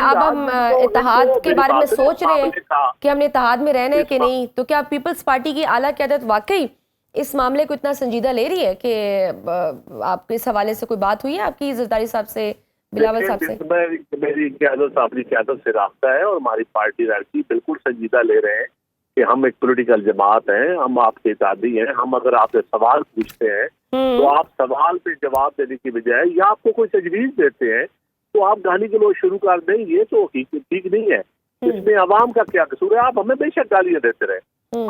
اب ہم اتحاد کے بارے میں سوچ رہے ہیں کہ ہم نے اتحاد میں رہنا ہے کہ نہیں، تو کیا پیپلز پارٹی کی اعلیٰ قیادت واقعی اس معاملے کو اتنا سنجیدہ لے رہی ہے کہ آپ اس حوالے سے کوئی بات ہوئی ہے آپ کی زرداری صاحب سے، بلاول صاحب سے؟ میری قیادت اپنی قیادت سے رابطہ ہے، اور ہماری پارٹی لڑکی بالکل سنجیدہ لے رہے ہیں کہ ہم ایک پولیٹیکل جماعت ہیں، ہم آپ کے اتحادی ہیں. ہم اگر آپ سے سوال پوچھتے ہیں تو آپ سوال پہ جواب دینے کی بجائے یا آپ کو کوئی تجویز دیتے ہیں تو آپ گالی گلوچ شروع کر دیں، یہ تو ٹھیک نہیں ہے. اس میں عوام کا کیا قصور ہے؟ آپ ہمیں بے شک گالیاں دیتے رہے،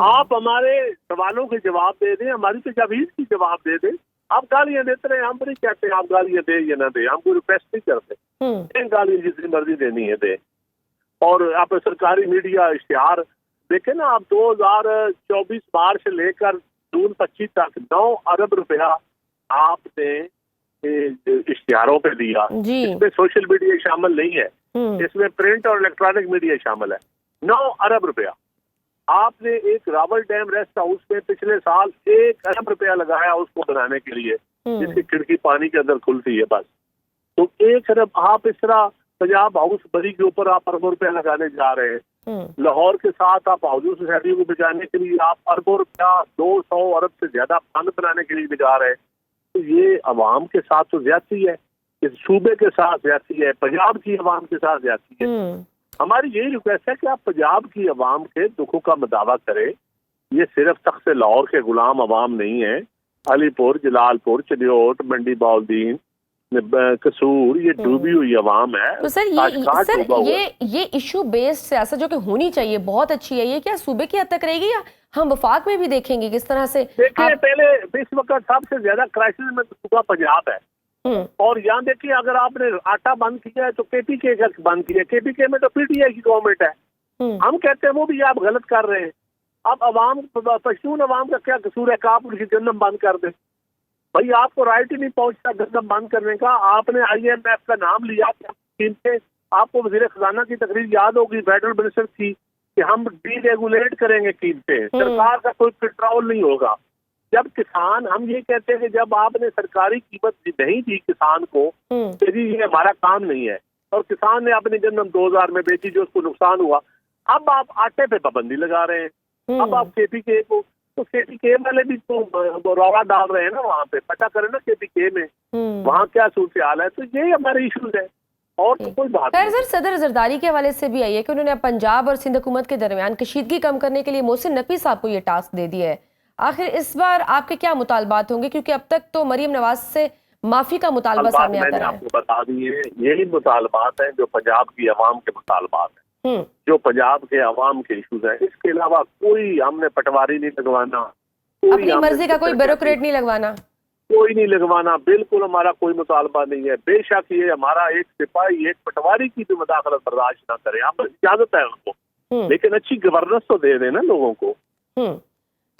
آپ ہمارے سوالوں کے جواب دے دیں، ہماری تجاویز کی جواب دے دیں. آپ گالیاں دیتے رہے، ہم نہیں کہتے آپ گالیاں دیں یا نہ دیں، ہم کوئی ریکویسٹ نہیں کرتے، گالیاں جتنی مرضی دینی ہے دیں. اور آپ سرکاری میڈیا اشتہار دیکھیں نا، آپ 2024 مارچ سے لے کر جون 25 تک 9 ارب روپیہ آپ نے اشتہاروں پہ دیا. اس میں سوشل میڈیا شامل نہیں ہے، اس میں پرنٹ اور الیکٹرانک میڈیا شامل ہے. 9 ارب روپیہ آپ نے ایک راول ڈیم ریسٹ ہاؤس میں پچھلے سال 1 ارب روپیہ لگایا اس کو بنانے کے لیے، جس کی کھڑکی پانی کے اندر کھلتی ہے بس. تو 1 ارب آپ اس طرح پنجاب ہاؤس بری کے اوپر آپ اربوں روپیہ لگانے جا رہے ہیں. لاہور کے ساتھ آپ ہاؤسنگ سوسائٹی کو بچانے کے لیے آپ اربوں روپیہ 200 ارب سے زیادہ فنڈ بنانے کے لیے لگا رہے ہیں. تو یہ عوام کے ساتھ تو زیادتی ہے، اس صوبے کے ساتھ زیادتی ہے، پنجاب کی عوام کے ساتھ زیادتی ہے. ہماری یہی ریکویسٹ ہے کہ آپ پنجاب کی عوام کے دکھوں کا مداوع کریں. یہ صرف تخت لاہور کے غلام عوام نہیں ہیں، علی پور، جلال پور، چنیوٹ، منڈی باؤدین، قصور، یہ ڈوبی ہوئی عوام ہے. تو سر یہ ایشو بیسڈ سیاست جو کہ ہونی چاہیے بہت اچھی ہے، یہ کیا صوبے کی حد تک رہے گی یا ہم وفاق میں بھی دیکھیں گے کس طرح سے؟ دیکھیں پہلے اس وقت سب سے زیادہ کرائسس میں صوبہ پنجاب ہے، اور یہاں دیکھیے اگر آپ نے آٹا بند کیا ہے تو کے پی کے بند کیا ہے. کے پی کے میں تو پی ٹی آئی کی گورنمنٹ ہے، ہم کہتے ہیں وہ بھی آپ غلط کر رہے ہیں. اب عوام پشتون عوام کا کیا قصور ہے کہ آپ ان کی گندم بند کر دیں؟ بھائی آپ کو رائٹ ہی نہیں پہنچتا گندم بند کرنے کا. آپ نے آئی ایم ایف کا نام لیا قیمتیں، آپ کو وزیر خزانہ کی تقریر یاد ہوگی فیڈرل منسٹر کی کہ ہم ڈی ریگولیٹ کریں گے قیمتیں، سرکار کا کوئی کنٹرول نہیں ہوگا. جب کسان، ہم یہ کہتے ہیں کہ جب آپ نے سرکاری قیمت نہیں دی کسان کو کہ جی یہ ہمارا کام نہیں ہے، اور کسان نے اپنی گندم 2000 میں بیچی جو اس کو نقصان ہوا، اب آپ آٹے پہ پابندی لگا رہے ہیں. اب آپ کے پی کے کو، تو کے پی کے والے بھی تو رولا ڈال رہے ہیں نا، وہاں پہ پتہ کریں نا کے پی کے میں وہاں کیا صورتحال ہے. تو یہی ہمارے ایشوز ہیں اور تو کوئی بات نہیں. سر صدر زرداری کے حوالے سے بھی آئی ہے کہ انہوں نے پنجاب اور سندھ حکومت کے درمیان کشیدگی کم کرنے کے لیے محسن نقوی صاحب کو یہ ٹاسک دے دیا ہے. آخر اس بار آپ کے کیا مطالبات ہوں گے؟ کیونکہ اب تک تو مریم نواز سے معافی کا مطالبہ سامنے آتا رہا ہے. آپ کو بتا دیے یہی مطالبات ہیں جو پنجاب کی عوام کے مطالبات ہیں، جو پنجاب کے عوام کے ایشوز ہیں. اس کے علاوہ کوئی ہم نے پٹواری نہیں لگوانا، اپنی مرضی کا کوئی بیوروکریٹ نہیں لگوانا، کوئی نہیں لگوانا. بالکل ہمارا کوئی مطالبہ نہیں ہے. بے شک یہ ہمارا ایک سپاہی ایک پٹواری کی بھی مداخلت برداشت نہ کرے، ہم اجازت ہے ان کو، لیکن اچھی گورننس تو دے دیں نا لوگوں کو.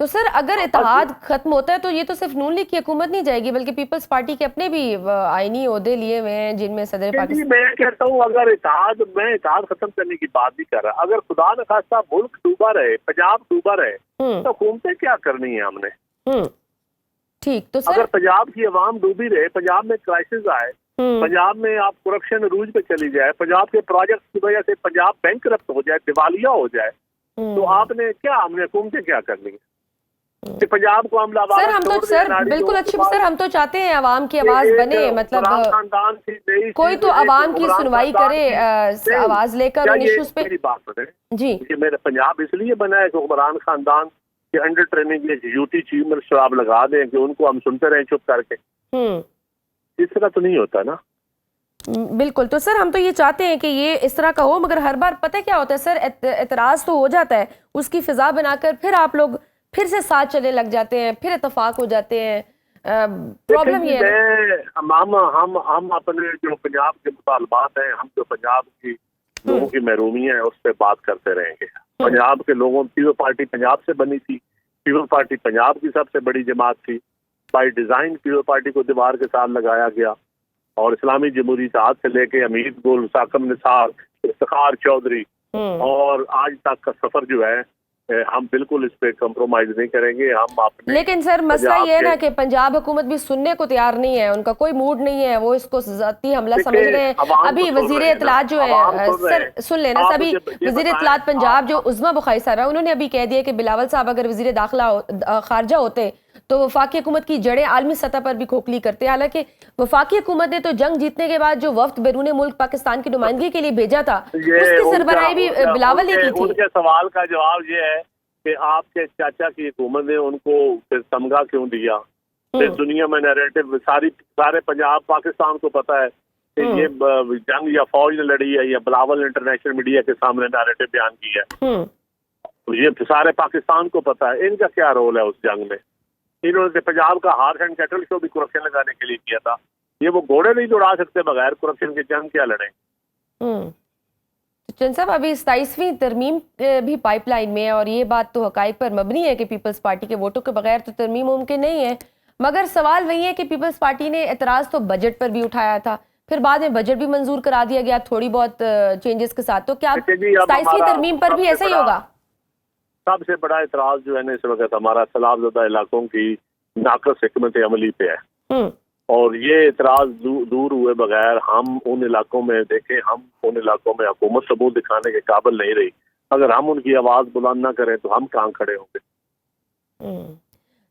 تو سر اگر اتحاد ختم ہوتا ہے تو یہ تو صرف نون لیگ کی حکومت نہیں جائے گی بلکہ پیپلز پارٹی کے اپنے بھی آئینی عہدے لیے ہوئے ہیں جن میں صدر پاکستان. میں کہتا ہوں اگر اتحاد ختم کرنے کی بات نہیں کر رہا، اگر خدا نخواستہ ملک ڈوبا رہے، پنجاب ڈوبا رہے تو حکومتیں کیا کرنی ہے ہم نے؟ ٹھیک. تو اگر پنجاب کی عوام ڈوبی رہے، پنجاب میں کرائسس آئے، پنجاب میں آپ کرپشن عروج پہ چلی جائے، پنجاب کے پروجیکٹ کی وجہ سے پنجاب بینکرپٹ ہو جائے، دیوالیہ ہو جائے، تو آپ نے کیا، ہم نے حکومتیں کیا کرنی ہے کہ پنجاب کو ہم بالکل اچھی سر ہم تو چاہتے ہیں عوام کی آواز بنے، مطلب کوئی تو عوام کی سنوائی کرے آواز لے کر ان ایشوز پہ. جی میرا پنجاب اس لیے بنا ہے کہ عمران خاندان کے under training UT chief minister آپ لگا دیں کہ ان کو ہم سنتے رہیں چپ کر کے. اس طرح تو نہیں ہوتا نا. بالکل. تو سر ہم تو یہ چاہتے ہیں کہ یہ اس طرح کا ہو، مگر ہر بار پتہ کیا ہوتا ہے سر، اعتراض تو ہو جاتا ہے، اس کی فضا بنا کر پھر آپ لوگ پھر سے ساتھ چلنے لگ جاتے ہیں، پھر اتفاق ہو جاتے ہیں. پرابلم یہ ہے ہم اپنے جو پنجاب کے مطالبات ہیں، ہم جو پنجاب کی لوگوں کی محرومی ہے اس پہ بات کرتے رہیں گے. پنجاب کے لوگوں، پیپل پارٹی پنجاب سے بنی تھی، پیپل پارٹی پنجاب کی سب سے بڑی جماعت تھی. بائی ڈیزائن پیپل پارٹی کو دیوار کے ساتھ لگایا گیا، اور اسلامی جمہوری اتحاد سے لے کے حمید گل، ساکم نثار، افتخار چودھری اور آج تک کا سفر جو ہے ہم بالکل اس پہ کمپرومائز نہیں کریں گے. ہم اپنے لیکن سر مسئلہ یہ ہے نا کہ پنجاب حکومت بھی سننے کو تیار نہیں ہے, ان کا کوئی موڈ نہیں ہے, وہ اس کو ذاتی حملہ سمجھ رہے ہیں. ابھی وزیر اطلاعات جو ہے سر سن لینا, ابھی وزیر اطلاعات پنجاب جو عظمیٰ بخاری صاحب ہے, انہوں نے ابھی کہہ دیا کہ بلاول صاحب اگر وزیر داخلہ خارجہ ہوتے تو وفاقی حکومت کی جڑیں عالمی سطح پر بھی کھوکھلی کرتے. حالانکہ وفاقی حکومت نے تو جنگ جیتنے کے بعد جو وفد بیرون ملک پاکستان کی نمائندگی کے لیے بھیجا تھا اس کی سربراہی بھی بلاول نے کی تھی. ان کے سوال کا جواب یہ ہے کہ آپ کے چاچا کی حکومت نے ان کو پھر تمغہ کیوں دیا؟ پھر دنیا میں نیریٹو سارے پنجاب پاکستان کو پتا ہے کہ یہ جنگ یا فوج نے لڑی ہے یا بلاول انٹرنیشنل میڈیا کے سامنے نیریٹو بیان کی ہے. یہ سارے پاکستان کو پتا ہے. ان کا کیا رول ہے اس جنگ میں؟ انہوں نے پنجاب کا ہارس اینڈ کیٹل شو بھی کرپشن لگانے کے لیے کیا تھا. یہ وہ گھوڑے نہیں دوڑا سکتے بغیر کرپشن کے, جنگ کیا لڑیں؟ چند صاحب ابھی 27ویں ترمیم بھی پائپ لائن میں ہے, اور یہ بات تو حقائق پر مبنی ہے کہ پیپلز پارٹی کے ووٹوں کے بغیر تو ترمیم ممکن نہیں ہے. مگر سوال وہی ہے کہ پیپلز پارٹی نے اعتراض تو بجٹ پر بھی اٹھایا تھا, پھر بعد میں بجٹ بھی منظور کرا دیا گیا تھوڑی بہت چینجز کے ساتھ. تو کیا 27ویں ترمیم پر بھی ایسا ہی ہوگا؟ سب سے بڑا اعتراض جو ہے نا اس وقت ہمارا سیلاب زدہ علاقوں کی ناقص حکمت عملی پہ ہے, اور یہ اعتراض دور ہوئے بغیر ہم ان علاقوں میں دیکھیں, ہم ان علاقوں میں حکومت ثبوت دکھانے کے قابل نہیں رہی. اگر ہم ان کی آواز بلند نہ کریں تو ہم کہاں کھڑے ہوں گے؟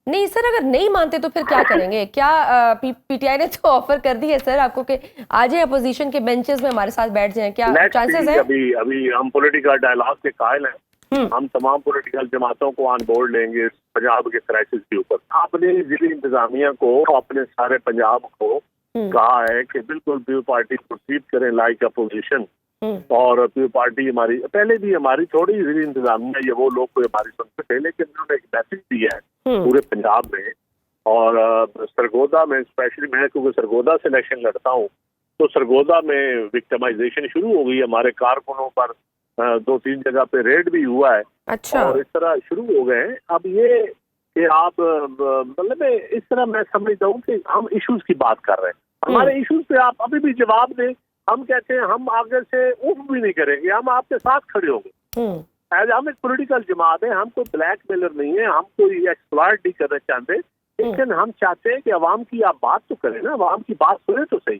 نہیں سر, اگر نہیں مانتے تو پھر کیا کریں گے؟ کیا پی ٹی آئی نے تو آفر کر دی ہے سر آپ کو کہ آ جائیں اپوزیشن کے بینچز میں ہمارے ساتھ بیٹھ جائیں, کیا چانسز ہیں؟ ابھی ہم پولیٹیکل ڈائلاگ کے قائل ہیں. ہم تمام پولیٹیکل جماعتوں کو آن بورڈ لیں گے پنجاب کے کرائسس کے اوپر. اپنے ضلعی انتظامیہ کو, اپنے سارے پنجاب کو کہا ہے کہ بالکل پیو پارٹی پروسیڈ کریں لائک اپوزیشن, اور پیو پارٹی ہماری پہلے بھی ہماری تھوڑی ضلعی انتظامیہ یہ وہ لوگ کوئی ہماری سنتے تھے, لیکن انہوں نے ایک میسج دیا ہے پورے پنجاب میں. اور سرگودا میں اسپیشلی میں کیونکہ سرگودا سے الیکشن لڑتا ہوں تو سرگودا میں وکٹمائزیشن شروع ہو گئی. ہمارے کارکنوں پر 2-3 جگہ پہ ریڈ بھی ہوا ہے. اچھا, اور اس طرح شروع ہو گئے ہیں. اب یہ کہ آپ مطلب اس طرح میں سمجھتا ہوں کہ ہم ایشوز کی بات کر رہے ہیں, ہمارے ایشوز پہ آپ ابھی بھی جواب دیں. ہم کہتے ہیں ہم آگے سے اف بھی نہیں کریں گے, ہم آپ کے ساتھ کھڑے ہوں گے. ہم ایک پولیٹیکل جماعت ہے, ہم کوئی بلیک میلر نہیں ہے, ہم کوئی ایکسپلائٹ نہیں کرنا چاہتے, لیکن ہم چاہتے ہیں کہ عوام کی آپ بات تو کریں نا, عوام کی بات سنیں تو صحیح.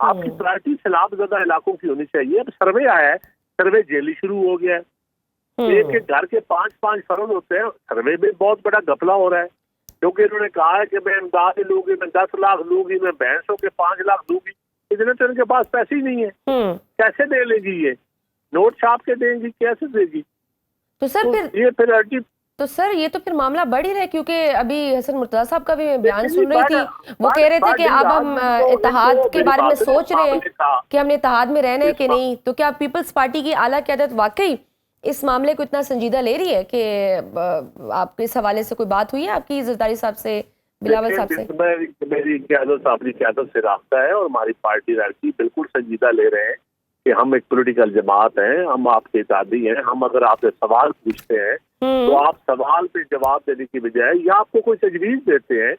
آپ کی پرائرٹی سیلاب زدہ علاقوں کی ہونی چاہیے. اب سروے آیا ہے, سروے جیلی شروع ہو گیا ہے. ایک گھر کے 5 فرد ہوتے ہیں. سروے میں بہت بڑا گھپلا ہو رہا ہے, کیونکہ انہوں نے کہا ہے کہ میں امداد لوں گی, میں 10 لاکھ لوں گی, میں بھینسوں کے 5 لاکھ دوں گی. اتنے تو ان کے پاس پیسے ہی نہیں ہے, کیسے دے لے گی؟ یہ نوٹ چھاپ کے دیں گی, کیسے دے گی؟ تو سر یہ تو پھر معاملہ بڑھ ہی رہا ہے, کیونکہ ابھی حسن مرتضیٰ صاحب کا بھی بیان سن رہی تھی, وہ کہہ رہے تھے کہ اب ہم اتحاد کے بارے میں سوچ رہے ہیں کہ ہم نے اتحاد میں رہنا ہے کہ نہیں. تو کیا پیپلز پارٹی کی اعلیٰ قیادت واقعی اس معاملے کو اتنا سنجیدہ لے رہی ہے کہ آپ کے اس حوالے سے کوئی بات ہوئی ہے آپ کی زرداری صاحب سے, بلاول صاحب سے؟ میری قیادت اپنی قیادت سے رابطہ ہے, اور ہماری پارٹی رہتی بالکل سنجیدہ لے رہے ہیں کہ ہم ایک پولیٹیکل جماعت ہیں, ہم آپ کے اتحادی ہیں. ہم اگر آپ سے سوال پوچھتے ہیں تو آپ سوال پہ جواب دینے کی بجائے یا آپ کو کوئی تجویز دیتے ہیں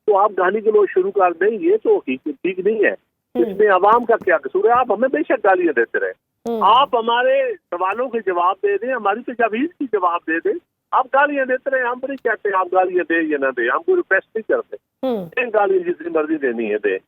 تو آپ گالی گلوچ شروع کر دیں. یہ تو ٹھیک نہیں ہے. اس میں عوام کا کیا قصور ہے؟ آپ ہمیں بے شک گالیاں دیتے رہے, آپ ہمارے سوالوں کے جواب دے دیں, ہماری تجاویز کی جواب دے دیں. آپ گالیاں دیتے رہے, ہم نہیں کہتے آپ گالیاں دیں یا نہ دیں, ہم کوئی ریکویسٹ نہیں کرتے. گالیاں جتنی مرضی دینی ہے دیں.